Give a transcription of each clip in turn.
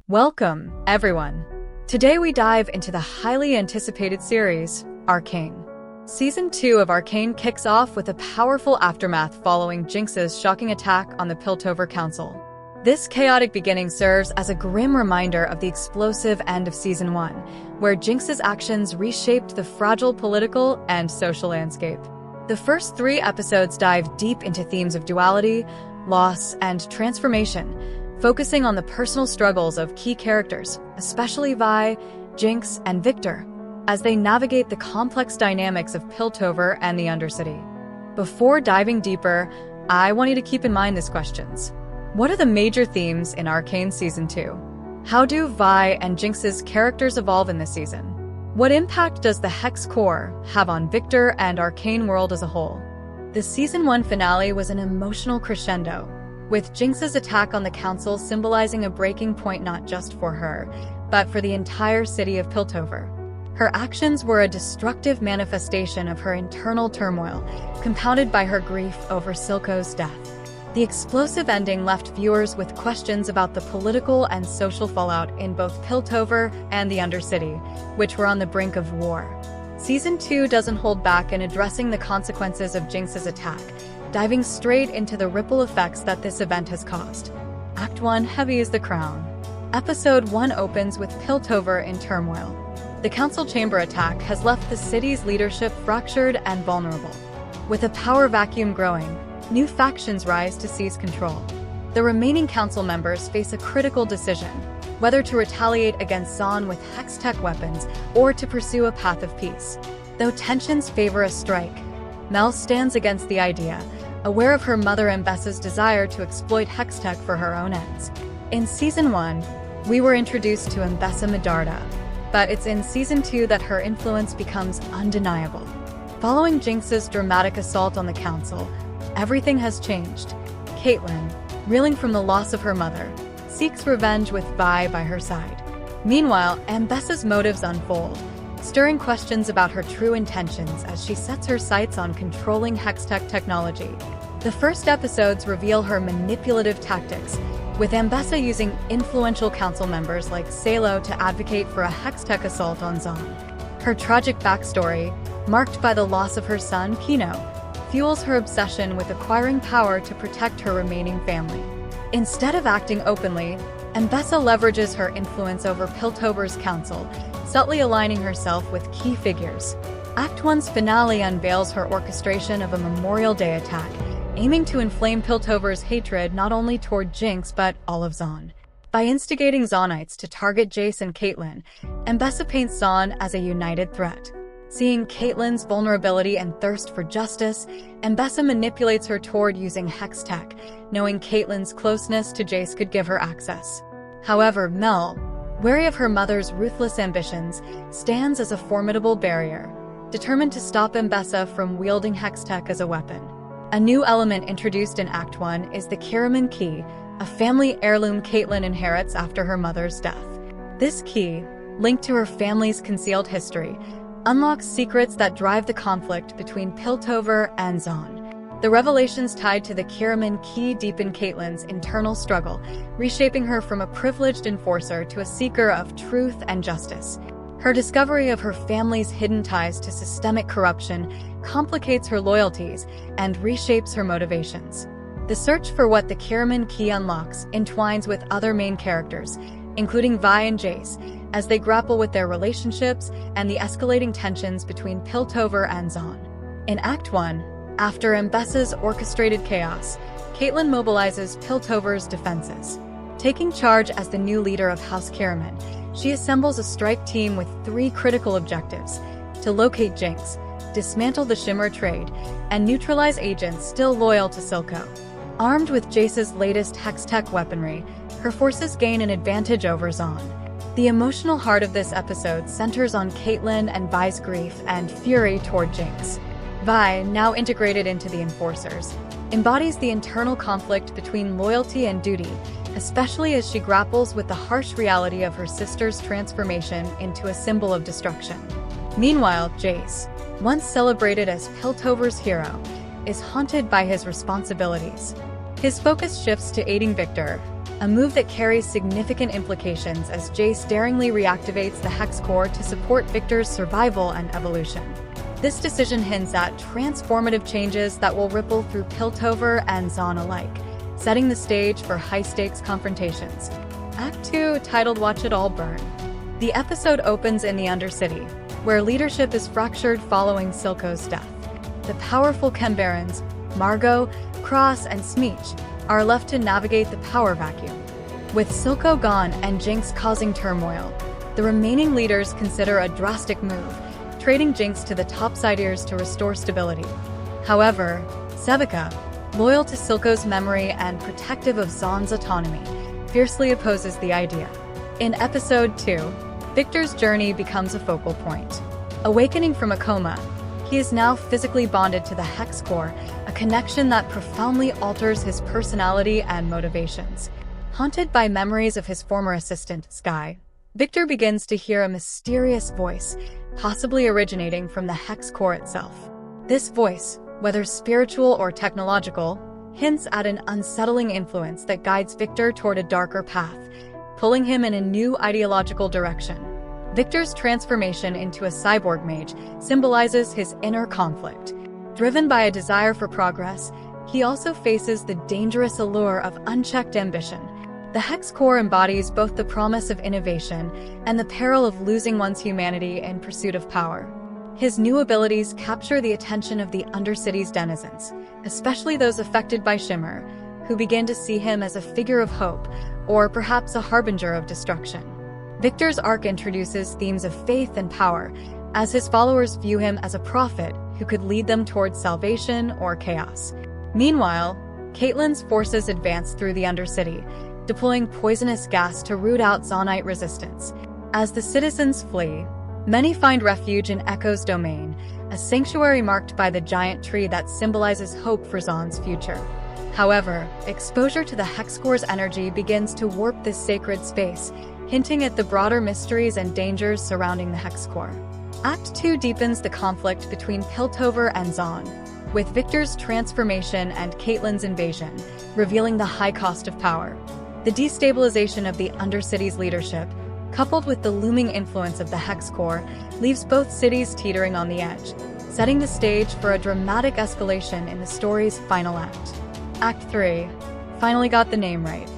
Welcome, everyone. Today we dive into the highly anticipated series, Arcane. Season 2 of Arcane kicks off with a powerful aftermath following Jinx's shocking attack on the Piltover Council. This chaotic beginning serves as a grim reminder of the explosive end of Season 1, where Jinx's actions reshaped the fragile political and social landscape. The first 3 episodes dive deep into themes of duality, loss, and transformation, focusing on the personal struggles of key characters, especially Vi, Jinx, and Victor, as they navigate the complex dynamics of Piltover and the Undercity. Before diving deeper, I want you to keep in mind these questions. What are the major themes in Arcane Season 2? How do Vi and Jinx's characters evolve in this season? What impact does the Hex Core have on Victor and Arcane world as a whole? The Season 1 finale was an emotional crescendo, with Jinx's attack on the Council symbolizing a breaking point not just for her, but for the entire city of Piltover. Her actions were a destructive manifestation of her internal turmoil, compounded by her grief over Silco's death. The explosive ending left viewers with questions about the political and social fallout in both Piltover and the Undercity, which were on the brink of war. Season 2 doesn't hold back in addressing the consequences of Jinx's attack, diving straight into the ripple effects that this event has caused. Act 1, Heavy is the Crown. Episode 1 opens with Piltover in turmoil. The Council Chamber attack has left the city's leadership fractured and vulnerable. With a power vacuum growing, new factions rise to seize control. The remaining council members face a critical decision, whether to retaliate against Zaun with hex-tech weapons or to pursue a path of peace. Though tensions favor a strike, Mel stands against the idea, aware of her mother Ambessa's desire to exploit hex-tech for her own ends. In Season 1, we were introduced to Ambessa Medarda, but it's in Season 2 that her influence becomes undeniable. Following Jinx's dramatic assault on the Council, everything has changed. Caitlyn, reeling from the loss of her mother, seeks revenge with Vi by her side. Meanwhile, Ambessa's motives unfold, stirring questions about her true intentions as she sets her sights on controlling Hextech technology. The first episodes reveal her manipulative tactics, with Ambessa using influential council members like Salo to advocate for a Hextech assault on Zaun. Her tragic backstory, marked by the loss of her son, Kino, fuels her obsession with acquiring power to protect her remaining family. Instead of acting openly, Ambessa leverages her influence over Piltover's council, subtly aligning herself with key figures. Act 1's finale unveils her orchestration of a Memorial Day attack, aiming to inflame Piltover's hatred not only toward Jinx but all of Zaun. By instigating Zaunites to target Jace and Caitlyn, Ambessa paints Zaun as a united threat. Seeing Caitlyn's vulnerability and thirst for justice, Ambessa manipulates her toward using Hex Tech, knowing Caitlyn's closeness to Jace could give her access. However, Mel, wary of her mother's ruthless ambitions, stands as a formidable barrier, determined to stop Ambessa from wielding Hex Tech as a weapon. A new element introduced in Act 1 is the Kiraman Key, a family heirloom Caitlyn inherits after her mother's death. This key, linked to her family's concealed history, unlocks secrets that drive the conflict between Piltover and Zaun. The revelations tied to the Kiraman Key deepen Caitlyn's internal struggle, reshaping her from a privileged enforcer to a seeker of truth and justice. Her discovery of her family's hidden ties to systemic corruption complicates her loyalties and reshapes her motivations. The search for what the Kiraman Key unlocks entwines with other main characters, including Vi and Jace, as they grapple with their relationships and the escalating tensions between Piltover and Zaun. In Act 1, after Ambessa's orchestrated chaos, Caitlyn mobilizes Piltover's defenses. Taking charge as the new leader of House Kiraman, she assembles a strike team with 3 critical objectives: to locate Jinx, dismantle the Shimmer trade, and neutralize agents still loyal to Silco. Armed with Jace's latest Hextech weaponry, her forces gain an advantage over Zaun. The emotional heart of this episode centers on Caitlyn and Vi's grief and fury toward Jinx. Vi, now integrated into the Enforcers, embodies the internal conflict between loyalty and duty, especially as she grapples with the harsh reality of her sister's transformation into a symbol of destruction. Meanwhile, Jace, once celebrated as Piltover's hero, is haunted by his responsibilities. His focus shifts to aiding Victor, a move that carries significant implications as Jace daringly reactivates the Hex Core to support Victor's survival and evolution. This decision hints at transformative changes that will ripple through Piltover and Zaun alike, setting the stage for high-stakes confrontations. Act 2, titled Watch It All Burn. The episode opens in the Undercity, where leadership is fractured following Silco's death. The powerful Kembarans, Margot, Cross, and Smeech, are left to navigate the power vacuum. With Silco gone and Jinx causing turmoil, the remaining leaders consider a drastic move, trading Jinx to the Topsiders to restore stability. However, Sevica, loyal to Silco's memory and protective of Zaun's autonomy, fiercely opposes the idea. In Episode 2, Victor's journey becomes a focal point. Awakening from a coma, he is now physically bonded to the Hex Core, a connection that profoundly alters his personality and motivations. Haunted by memories of his former assistant, Skye, Victor begins to hear a mysterious voice, possibly originating from the Hex Core itself. This voice, whether spiritual or technological, hints at an unsettling influence that guides Victor toward a darker path, pulling him in a new ideological direction. Victor's transformation into a cyborg mage symbolizes his inner conflict. Driven by a desire for progress, he also faces the dangerous allure of unchecked ambition. The Hex Core embodies both the promise of innovation and the peril of losing one's humanity in pursuit of power. His new abilities capture the attention of the Undercity's denizens, especially those affected by Shimmer, who begin to see him as a figure of hope, or perhaps a harbinger of destruction. Victor's arc introduces themes of faith and power, as his followers view him as a prophet who could lead them towards salvation or chaos. Meanwhile, Caitlyn's forces advance through the Undercity, deploying poisonous gas to root out Zaunite resistance. As the citizens flee, many find refuge in Echo's domain, a sanctuary marked by the giant tree that symbolizes hope for Zaun's future. However, exposure to the Hex Core's energy begins to warp this sacred space, hinting at the broader mysteries and dangers surrounding the Hex Core. Act 2 deepens the conflict between Piltover and Zaun, with Victor's transformation and Caitlyn's invasion, revealing the high cost of power. The destabilization of the Undercity's leadership, coupled with the looming influence of the Hex Core, leaves both cities teetering on the edge, setting the stage for a dramatic escalation in the story's final act. Act 3 finally got the name right.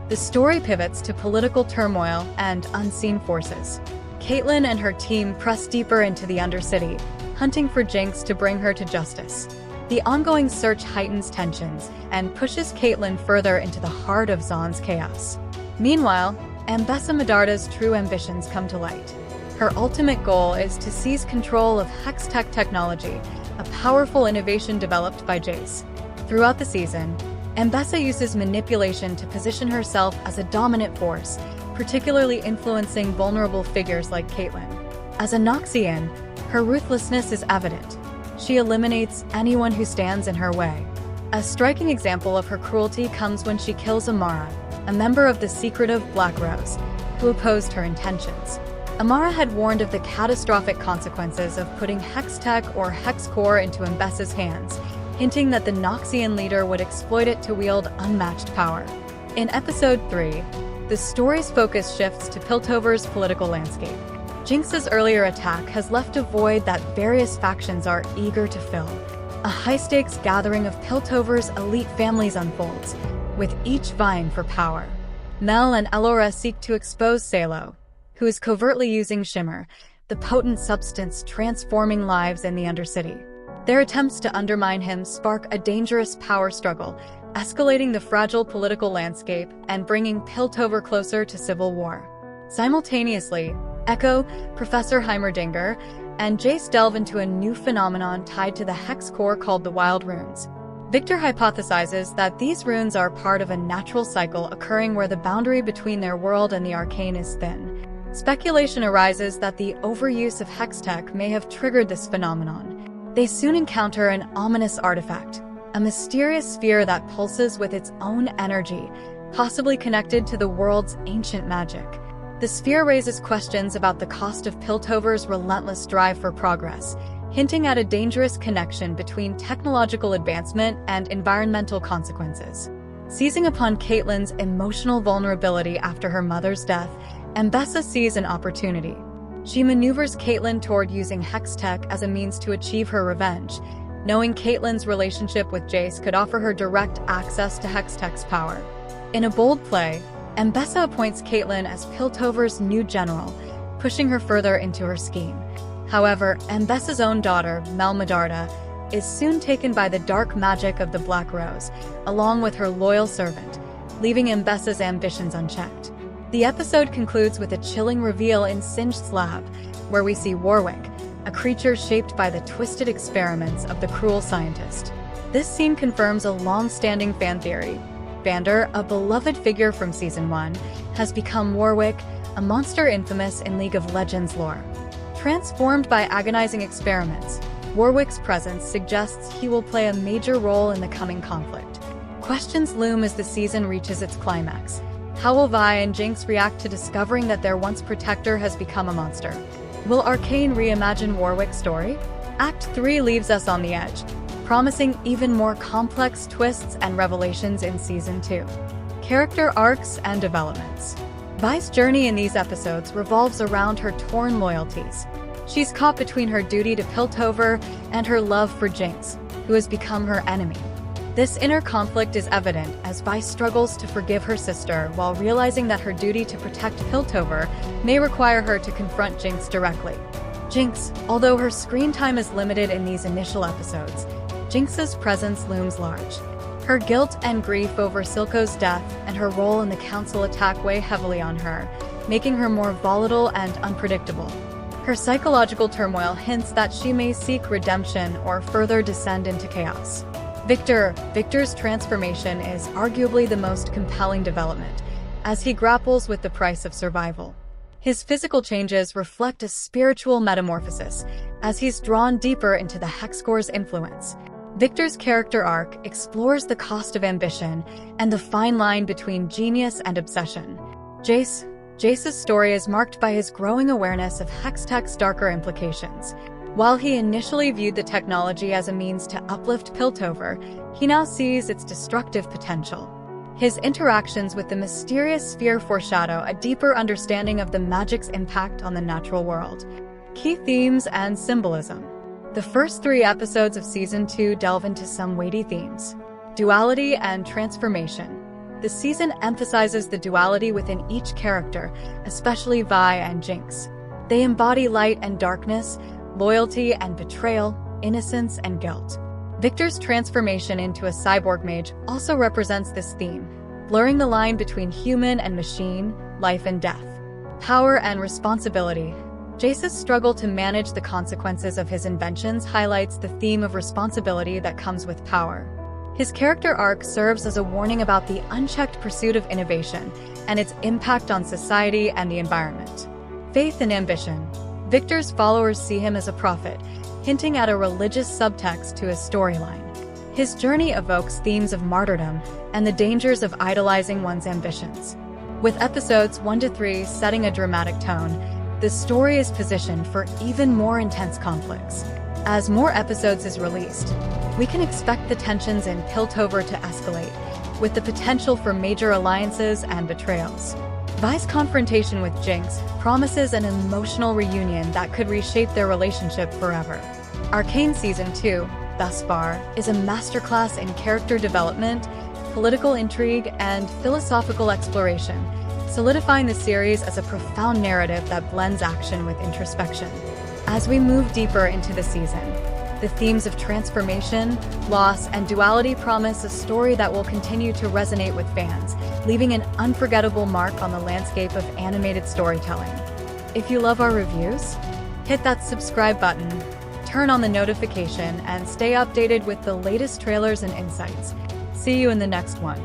The story pivots to political turmoil and unseen forces. Caitlyn and her team press deeper into the Undercity, hunting for Jinx to bring her to justice. The ongoing search heightens tensions and pushes Caitlyn further into the heart of Zaun's chaos. Meanwhile, Ambessa Medarda's true ambitions come to light. Her ultimate goal is to seize control of Hextech technology, a powerful innovation developed by Jace. Throughout the season, Ambessa uses manipulation to position herself as a dominant force, particularly influencing vulnerable figures like Caitlyn. As a Noxian, her ruthlessness is evident. She eliminates anyone who stands in her way. A striking example of her cruelty comes when she kills Amara, a member of the secretive Black Rose, who opposed her intentions. Amara had warned of the catastrophic consequences of putting Hextech or Hex Core into Ambessa's hands, hinting that the Noxian leader would exploit it to wield unmatched power. In Episode 3, the story's focus shifts to Piltover's political landscape. Jinx's earlier attack has left a void that various factions are eager to fill. A high-stakes gathering of Piltover's elite families unfolds, with each vying for power. Mel and Elora seek to expose Salo, who is covertly using Shimmer, the potent substance transforming lives in the Undercity. Their attempts to undermine him spark a dangerous power struggle, escalating the fragile political landscape and bringing Piltover closer to civil war. Simultaneously, Echo, Professor Heimerdinger, and Jace delve into a new phenomenon tied to the Hex Core called the Wild Runes. Victor hypothesizes that these runes are part of a natural cycle occurring where the boundary between their world and the Arcane is thin. Speculation arises that the overuse of Hextech may have triggered this phenomenon. They soon encounter an ominous artifact, a mysterious sphere that pulses with its own energy, possibly connected to the world's ancient magic. The sphere raises questions about the cost of Piltover's relentless drive for progress, hinting at a dangerous connection between technological advancement and environmental consequences. Seizing upon Caitlyn's emotional vulnerability after her mother's death, Mbessa sees an opportunity. She maneuvers Caitlyn toward using Hex Tech as a means to achieve her revenge, knowing Caitlyn's relationship with Jace could offer her direct access to Hex Tech's power. In a bold play, Mbessa appoints Caitlyn as Piltover's new general, pushing her further into her scheme. However, Mbessa's own daughter, Mel Medarda, is soon taken by the dark magic of the Black Rose, along with her loyal servant, leaving Mbessa's ambitions unchecked. The episode concludes with a chilling reveal in Singed Slab, where we see Warwick, a creature shaped by the twisted experiments of the cruel scientist. This scene confirms a long-standing fan theory. Vander, a beloved figure from Season 1, has become Warwick, a monster infamous in League of Legends lore. Transformed by agonizing experiments, Warwick's presence suggests he will play a major role in the coming conflict. Questions loom as the season reaches its climax. How will Vi and Jinx react to discovering that their once protector has become a monster? Will Arcane reimagine Warwick's story? Act 3 leaves us on the edge, promising even more complex twists and revelations in Season 2. Character arcs and developments. Vi's journey in these episodes revolves around her torn loyalties. She's caught between her duty to Piltover and her love for Jinx, who has become her enemy. This inner conflict is evident as Vi struggles to forgive her sister while realizing that her duty to protect Piltover may require her to confront Jinx directly. Jinx, although her screen time is limited in these initial episodes, Jinx's presence looms large. Her guilt and grief over Silco's death and her role in the Council attack weigh heavily on her, making her more volatile and unpredictable. Her psychological turmoil hints that she may seek redemption or further descend into chaos. Victor's transformation is arguably the most compelling development, as he grapples with the price of survival. His physical changes reflect a spiritual metamorphosis, as he's drawn deeper into the Hexcore's influence. Victor's character arc explores the cost of ambition and the fine line between genius and obsession. Jace's story is marked by his growing awareness of Hextech's darker implications. While he initially viewed the technology as a means to uplift Piltover, he now sees its destructive potential. His interactions with the mysterious sphere foreshadow a deeper understanding of the magic's impact on the natural world. Key themes and symbolism. The first 3 episodes of Season 2 delve into some weighty themes: duality and transformation. The season emphasizes the duality within each character, especially Vi and Jinx. They embody light and darkness, loyalty and betrayal, innocence and guilt. Victor's transformation into a cyborg mage also represents this theme, blurring the line between human and machine, life and death. Power and responsibility. Jace's struggle to manage the consequences of his inventions highlights the theme of responsibility that comes with power. His character arc serves as a warning about the unchecked pursuit of innovation and its impact on society and the environment. Faith and ambition. Victor's followers see him as a prophet, hinting at a religious subtext to his storyline. His journey evokes themes of martyrdom and the dangers of idolizing one's ambitions. With episodes 1 to 3 setting a dramatic tone, the story is positioned for even more intense conflicts. As more episodes is released, we can expect the tensions in Piltover to escalate, with the potential for major alliances and betrayals. Vi's confrontation with Jinx promises an emotional reunion that could reshape their relationship forever. Arcane Season 2, thus far, is a masterclass in character development, political intrigue, and philosophical exploration, solidifying the series as a profound narrative that blends action with introspection. As we move deeper into the season, the themes of transformation, loss, and duality promise a story that will continue to resonate with fans, leaving an unforgettable mark on the landscape of animated storytelling. If you love our reviews, hit that subscribe button, turn on the notification, and stay updated with the latest trailers and insights. See you in the next one.